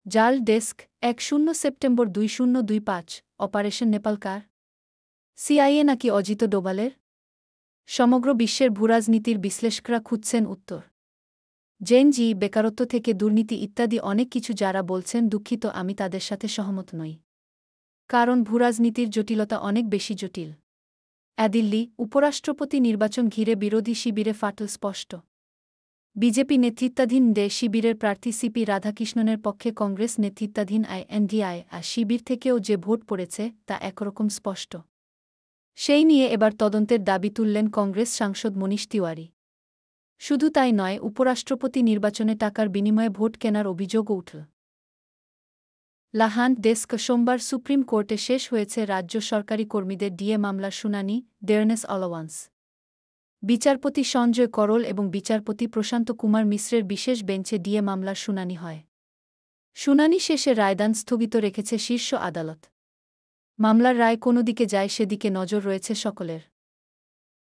জাল desk ১-০ September ২০২৫ operation নেপালকার CIA নাকি অজিত ডোভালের? সমগ্র বিশ্বের ভূরাজনীতির বিশ্লেষকরা খুঁজছেন উত্তর। জেন জি, বেকারত্ব থেকে দুর্নীতি ইত্যাদি অনেক কিছু যারা বলছেন, দুঃখিত, আমি তাদের সাথে সহমত নই। কারণ ভূরাজনীতির জটিলতা অনেক বেশি জটিল। দিল্লি উপরাষ্ট্রপতি নির্বাচন ঘিরে বিরোধী শিবিরে ফাটল স্পষ্ট। বিজেপি নেতৃত্বাধীন শিবিরের প্রার্থী সিপি রাধাকৃষ্ণনের পক্ষে কংগ্রেস নেতৃত্বাধীন এনডিএ শিবির থেকেও যে ভোট পড়েছে তা একরকম স্পষ্ট। সেই নিয়ে এবার তদন্তের দাবি তুললেন কংগ্রেস সাংসদ মনীষ তিওয়ারি। শুধু তাই নয়, উপরাষ্ট্রপতি নির্বাচনে টাকার বিনিময়ে ভোট কেনার অভিযোগও উঠল। লাহান ডেস্ক সোমবার সুপ্রিম কোর্টে শেষ হয়েছে রাজ্য সরকারি কর্মীদের ডিএ মামলার শুনানি, ডেয়ারনেস অ্যালাওয়ান্স। বিচারপতি সঞ্জয় করল এবং বিচারপতি প্রশান্ত কুমার মিশ্রের বিশেষ বেঞ্চে ডিএ মামলার শুনানি হয়। শুনানি শেষে রায়দান স্থগিত রেখেছে শীর্ষ আদালত। মামলার রায় কোন দিকে যায় সেদিকে নজর রয়েছে সকলের।